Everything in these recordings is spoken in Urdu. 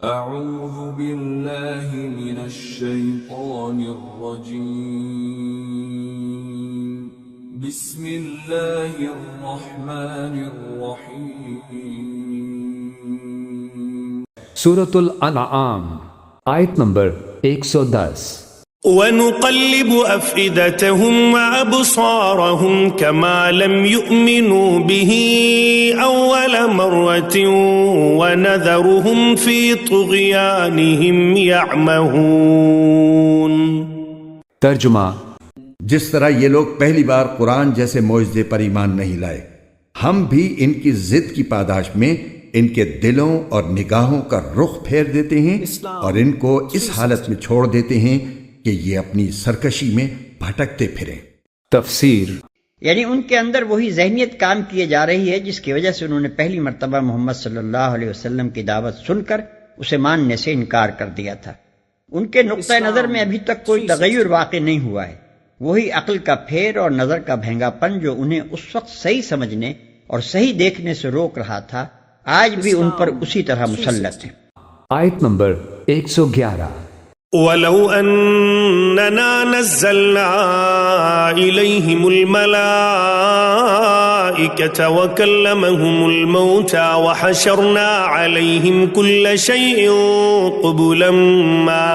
أعوذ بالله من الشيطان الرجيم بسم الله الرحمن الرحيم سورة الانعام آیت نمبر 110 وَنُقَلِّبُ أَفْئِدَتَهُمْ وَأَبْصَارَهُمْ كَمَا لَمْ يُؤْمِنُوا بِهِ أَوَّلَ مَرَّةٍ وَنَذَرُهُمْ فِي طُغْيَانِهِمْ يَعْمَهُونَ۔ ترجمہ: جس طرح یہ لوگ پہلی بار قرآن جیسے معجزے پر ایمان نہیں لائے، ہم بھی ان کی ضد کی پاداش میں ان کے دلوں اور نگاہوں کا رخ پھیر دیتے ہیں اور ان کو اس حالت میں چھوڑ دیتے ہیں کہ یہ اپنی سرکشی میں بھٹکتے پھریں۔ تفسیر: یعنی ان کے اندر وہی ذہنیت کام کیے جا رہی ہے جس کی وجہ سے انہوں نے پہلی مرتبہ محمد صلی اللہ علیہ وسلم کی دعوت سن کر اسے ماننے سے انکار کر دیا تھا۔ ان کے نقطہ نظر میں ابھی تک کوئی تغیر واقع نہیں ہوا ہے۔ وہی عقل کا پھیر اور نظر کا بھینگا پن جو انہیں اس وقت صحیح سمجھنے اور صحیح دیکھنے سے روک رہا تھا، آج بھی ان پر اسی طرح مسلط ہے۔ آیت نمبر 111 وَلَوْ أَنَّنَا نَزَّلْنَا إِلَيْهِمُ الْمَلَائِكَةَ وَكَلَّمَهُمُ الْمَوْتَى وَحَشَرْنَا عَلَيْهِمْ كُلَّ شَيْءٍ قُبُلًا مَا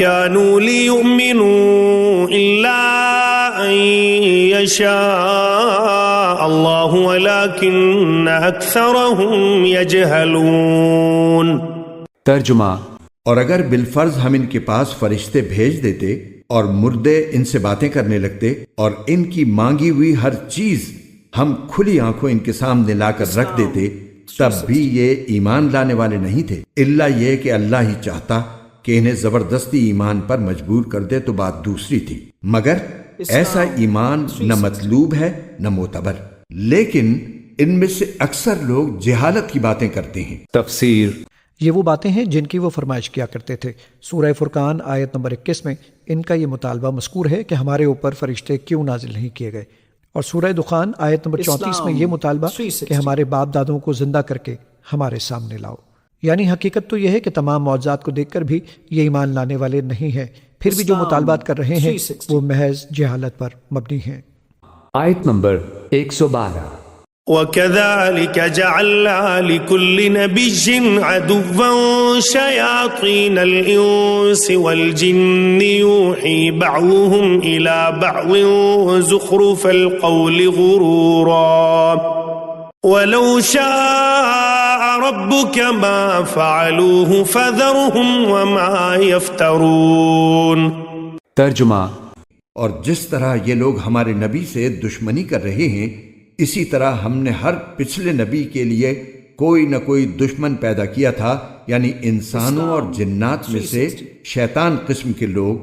كَانُوا لِيُؤْمِنُوا إِلَّا أَن يَشَاءَ اللَّهُ وَلَكِنَّ أَكْثَرَهُمْ يَجْهَلُونَ۔ ترجمہ: اور اگر بالفرض ہم ان کے پاس فرشتے بھیج دیتے اور مردے ان سے باتیں کرنے لگتے اور ان کی مانگی ہوئی ہر چیز ہم کھلی آنکھوں ان کے سامنے لا کر رکھ دیتے، تب بھی یہ ایمان لانے والے نہیں تھے، الا یہ کہ اللہ ہی چاہتا کہ انہیں زبردستی ایمان پر مجبور کر دے تو بات دوسری تھی، مگر ایسا ایمان نہ مطلوب ہے نہ معتبر، لیکن ان میں سے اکثر لوگ جہالت کی باتیں کرتے ہیں۔ تفسیر: یہ وہ باتیں ہیں جن کی وہ فرمائش کیا کرتے تھے۔ سورہ فرقان آیت نمبر 21 میں ان کا یہ مطالبہ مذکور ہے کہ ہمارے اوپر فرشتے کیوں نازل نہیں کیے گئے، اور سورہ دخان آیت نمبر 34 میں یہ مطالبہ کہ ہمارے باپ دادوں کو زندہ کر کے ہمارے سامنے لاؤ۔ یعنی حقیقت تو یہ ہے کہ تمام معجزات کو دیکھ کر بھی یہ ایمان لانے والے نہیں ہیں، پھر بھی جو مطالبات کر رہے ہیں وہ محض جہالت پر مبنی ہیں۔ آیت نمبر 112 وَكَذَلِكَ جَعَلْنَا لِكُلِّ نَبِيٍّ عَدُوًّا شَيَاطِينَ الْإِنسِ وَالْجِنِّ يُوحِي بَعْضُهُمْ إِلَى بَعْضٍ زُخْرُفَ الْقَوْلِ غُرُورًا وَلَوْ شَاءَ رَبُّكَ مَا فَعَلُوهُ فَذَرْهُمْ وَمَا يَفْتَرُونَ۔ ترجمہ: اور جس طرح یہ لوگ ہمارے نبی سے دشمنی کر رہے ہیں، اسی طرح ہم نے ہر پچھلے نبی کے لیے کوئی نہ کوئی دشمن پیدا کیا تھا، یعنی انسانوں اور جنات میں سے شیطان قسم کے لوگ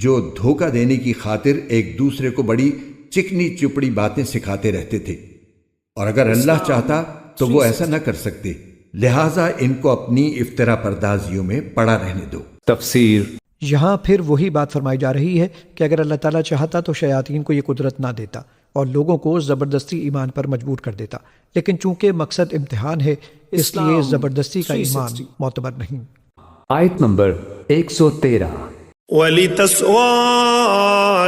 جو دھوکہ دینے کی خاطر ایک دوسرے کو بڑی چکنی چپڑی باتیں سکھاتے رہتے تھے، اور اگر اللہ چاہتا تو وہ ایسا نہ کر سکتے، لہٰذا ان کو اپنی افترا پردازیوں میں پڑا رہنے دو۔ تفسیر: یہاں پھر وہی بات فرمائی جا رہی ہے کہ اگر اللہ تعالیٰ چاہتا تو شیاطین کو یہ قدرت نہ دیتا اور لوگوں کو زبردستی ایمان پر مجبور کر دیتا، لیکن چونکہ مقصد امتحان ہے اس لیے زبردستی کا ایمان معتبر نہیں۔ آیت نمبر 113 وَلِتَسْوَىٰ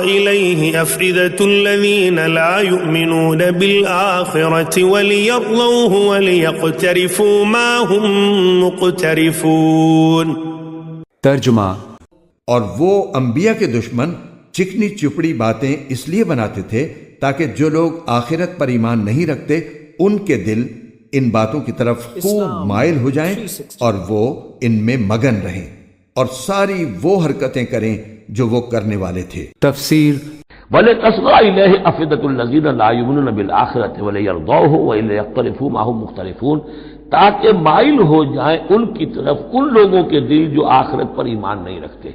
إِلَيْهِ أَفْئِدَةُ الَّذِينَ لَا يُؤْمِنُونَ بِالْآخِرَةِ وَلِيَرْضَوْهُ وَلِيَقْتَرِفُوا مَا هُمْ مُقْتَرِفُونَ۔ ترجمہ: اور وہ انبیاء کے دشمن چکنی چپڑی باتیں اس لیے بناتے تھے تاکہ جو لوگ آخرت پر ایمان نہیں رکھتے ان کے دل ان باتوں کی طرف خوب مائل ہو جائیں اور وہ ان میں مگن رہیں اور ساری وہ حرکتیں کریں جو وہ کرنے والے تھے۔ تفسیر: وَلِتَصْغَىٰ إِلَيْهِ أَفْئِدَةُ الَّذِينَ لَا يُؤْمِنُونَ بِالْآخِرَةِ وَلِيَرْضَوْهُ وَلِيَقْتَرِفُوا مَا هُمْ مُقْتَرِفُونَ، تاکہ مائل ہو جائیں ان کی طرف ان لوگوں کے دل جو آخرت پر ایمان نہیں رکھتے۔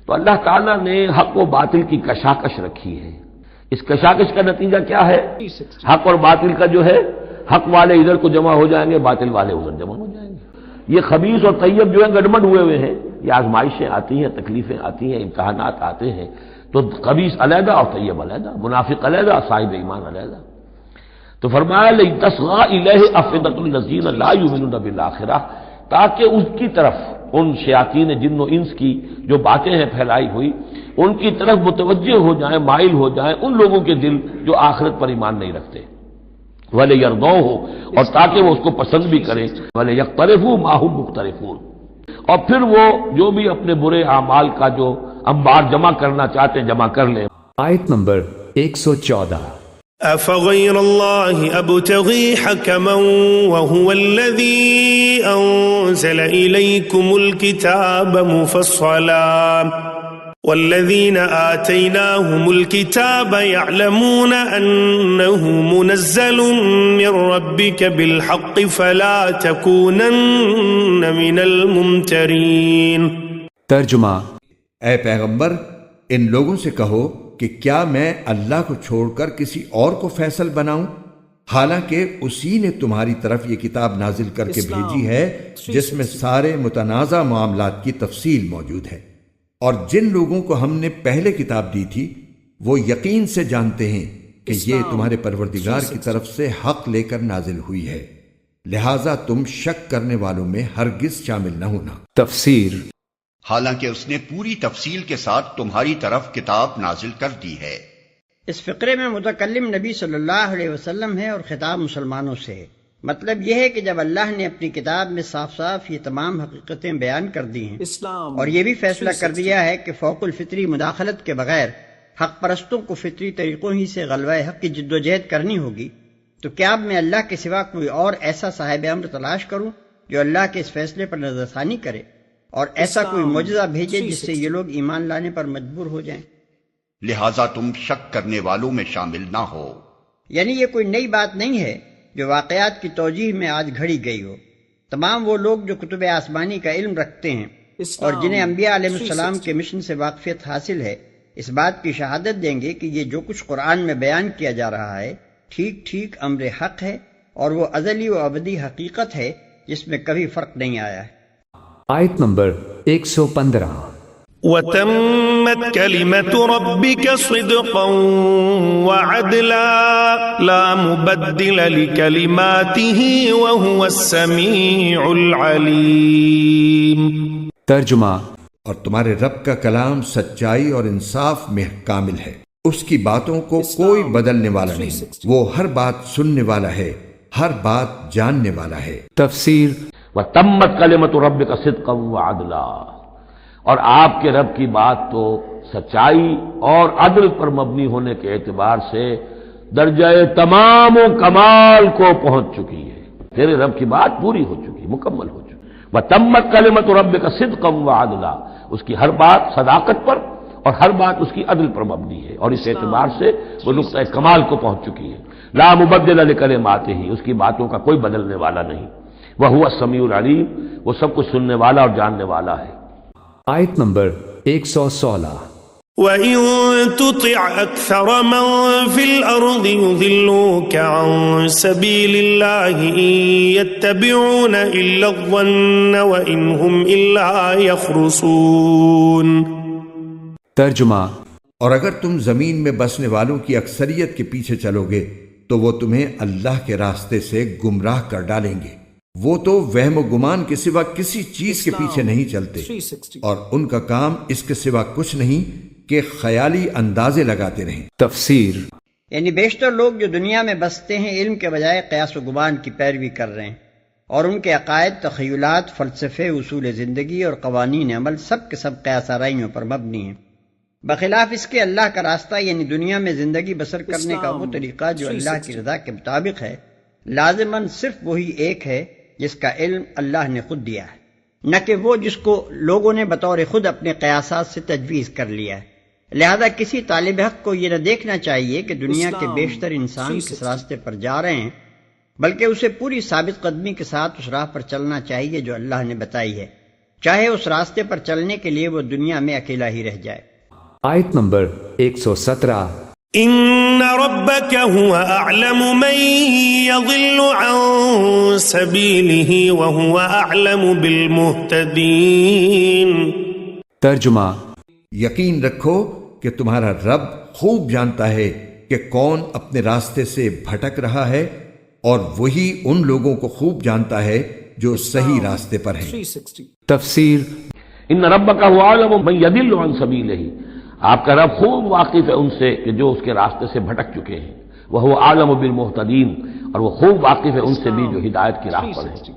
تو اللہ تعالیٰ نے حق و باطل کی کشاکش رکھی ہے۔ اس کشاکش کا نتیجہ کیا ہے؟ حق اور باطل کا جو ہے، حق والے ادھر کو جمع ہو جائیں گے، باطل والے ادھر جمع ہو جائیں گے۔ یہ خبیث اور طیب جو ہے گڑبڑ ہوئے ہیں، یہ آزمائشیں آتی ہیں، تکلیفیں آتی ہیں، امتحانات آتے ہیں، تو خبیث علیحدہ اور طیب علیحدہ، منافق علیحدہ، صاحب ایمان علیحدہ۔ تو فرمایا لئن تصغى الیہ افئدۃ الذین لا یؤمنون بالآخرہ، تاکہ اس کی طرف ان شیاطین جن و انس کی جو باتیں ہیں پھیلائی ہوئی، ان کی طرف متوجہ ہو جائیں، مائل ہو جائیں ان لوگوں کے دل جو آخرت پر ایمان نہیں رکھتے، وَلِيَرْضَوْهُ، اور تاکہ وہ اس کو پسند بھی کریں، وَلِيَقْتَرِفُوا مَا هُمْ مُقْتَرِفُونَ، اور پھر وہ جو بھی اپنے برے اعمال کا جو انبار جمع کرنا چاہتے ہیں جمع کر لیں۔ آیت نمبر 114۔ أفغير الله أبتغي حكما وهو الذي أنزل إليكم الكتاب مفصلا والذين آتيناهم الكتاب يعلمون أنه منزل من ربك بالحق فلا تكونن من الممترين۔ ترجمہ۔ اے پیغمبر، ان لوگوں سے کہو کہ کیا میں اللہ کو چھوڑ کر کسی اور کو فیصل بناؤں، حالانکہ اسی نے تمہاری طرف یہ کتاب نازل کر کے بھیجی ہے جس میں سارے متنازع معاملات کی تفصیل موجود ہے، اور جن لوگوں کو ہم نے پہلے کتاب دی تھی وہ یقین سے جانتے ہیں کہ یہ تمہارے پروردگار کی طرف سے حق لے کر نازل ہوئی ہے، لہٰذا تم شک کرنے والوں میں ہرگز شامل نہ ہونا۔ تفسیر۔ حالانکہ اس نے پوری تفصیل کے ساتھ تمہاری طرف کتاب نازل کر دی ہے۔ اس فقرے میں متکلم نبی صلی اللہ علیہ وسلم ہے اور خطاب مسلمانوں سے ہے۔ مطلب یہ ہے کہ جب اللہ نے اپنی کتاب میں صاف صاف یہ تمام حقیقتیں بیان کر دی ہیں اور یہ بھی فیصلہ کر دیا ہے کہ فوق الفطری مداخلت کے بغیر حق پرستوں کو فطری طریقوں ہی سے غلبہ حق کی جد و جہد کرنی ہوگی، تو کیا اب میں اللہ کے سوا کوئی اور ایسا صاحب امر تلاش کروں جو اللہ کے اس فیصلے پر نظر ثانی کرے اور ایسا کوئی معجزہ بھیجے جس سے یہ لوگ ایمان لانے پر مجبور ہو جائیں؟ لہٰذا تم شک کرنے والوں میں شامل نہ ہو۔ یعنی یہ کوئی نئی بات نہیں ہے جو واقعات کی توجیہ میں آج گھڑی گئی ہو۔ تمام وہ لوگ جو کتب آسمانی کا علم رکھتے ہیں اور جنہیں انبیاء علیہ السلام کے مشن سے واقفیت حاصل ہے، اس بات کی شہادت دیں گے کہ یہ جو کچھ قرآن میں بیان کیا جا رہا ہے ٹھیک ٹھیک امر حق ہے اور وہ ازلی و ابدی حقیقت ہے جس میں کبھی فرق نہیں آیا ہے۔ آیت نمبر 115۔ وتمت كلمة ربك صدقا وعدلا لا مبدل لكلماته وهو السميع العليم۔ ترجمہ۔ اور تمہارے رب کا کلام سچائی اور انصاف میں کامل ہے، اس کی باتوں کو کوئی بدلنے والا نہیں، وہ ہر بات سننے والا ہے، ہر بات جاننے والا ہے۔ تفسیر۔ وَتَمَّتْ كَلِمَةُ رَبِّكَ صِدْقًا وَعَدْلًا، اور آپ کے رب کی بات تو سچائی اور عدل پر مبنی ہونے کے اعتبار سے درجہ تمام و کمال کو پہنچ چکی ہے۔ تیرے رب کی بات پوری ہو چکی، مکمل ہو چکی۔ وَتَمَّتْ كَلِمَةُ رَبِّكَ صِدْقًا وَعَدْلًا، اس کی ہر بات صداقت پر اور ہر بات اس کی عدل پر مبنی ہے، اور اس اعتبار سے وہ نقطہ کمال کو پہنچ چکی ہے۔ لا مبدل لکلماتہ، اس کی باتوں کا کوئی بدلنے والا نہیں۔ وَهُوَ السَّمِيعُ الْعَلِيمُ، وہ سب کچھ سننے والا اور جاننے والا ہے۔ آیت نمبر 116۔ وَإِن تُطِعْ أَكْثَرَ مَن فِي الْأَرْضِ يُضِلُّوكَ عَن سَبِيلِ اللَّهِ إِن يَتَّبِعُونَ إِلَّا الظَّنَّ وَإِنْ هُمْ إِلَّا يَخْرُصُونَ۔ ترجمہ۔ اور اگر تم زمین میں بسنے والوں کی اکثریت کے پیچھے چلو گے تو وہ تمہیں اللہ کے راستے سے گمراہ کر ڈالیں گے، وہ تو وہم و گمان کے سوا کسی چیز کے پیچھے نہیں چلتے، اور ان کا کام اس کے سوا کچھ نہیں کہ خیالی اندازے لگاتے رہیں۔ تفسیر۔ یعنی بیشتر لوگ جو دنیا میں بستے ہیں علم کے بجائے قیاس و گمان کی پیروی کر رہے ہیں، اور ان کے عقائد، تخیلات، فلسفے، اصول زندگی اور قوانین عمل سب کے سب قیاس آرائیوں پر مبنی ہیں۔ بخلاف اس کے اللہ کا راستہ یعنی دنیا میں زندگی بسر کرنے کا وہ طریقہ جو اللہ کی رضا کے مطابق ہے، لازماً صرف وہی ایک ہے جس کا علم اللہ نے خود دیا ہے، نہ کہ وہ جس کو لوگوں نے بطور خود اپنے قیاسات سے تجویز کر لیا ہے۔ لہذا کسی طالب حق کو یہ نہ دیکھنا چاہیے کہ دنیا کے بیشتر انسان کس راستے پر جا رہے ہیں، بلکہ اسے پوری ثابت قدمی کے ساتھ اس راہ پر چلنا چاہیے جو اللہ نے بتائی ہے، چاہے اس راستے پر چلنے کے لیے وہ دنیا میں اکیلا ہی رہ جائے۔ آیت نمبر 117۔ إن ربك هو أعلم من يضل عن سبيله وهو أعلم بالمهتدين۔ ترجمہ۔ یقین رکھو کہ تمہارا رب خوب جانتا ہے کہ کون اپنے راستے سے بھٹک رہا ہے، اور وہی ان لوگوں کو خوب جانتا ہے جو صحیح راستے پر ہیں۔ تفسیر ان ربک هو اعلم من یضل عن سبیلہ، آپ کا رب خوب واقف ہے ان سے کہ جو اس کے راستے سے بھٹک چکے ہیں، وہو اعلم بالمہتدین، اور وہ خوب واقف ہے ان سے بھی جو ہدایت کی راہ پر ہیں۔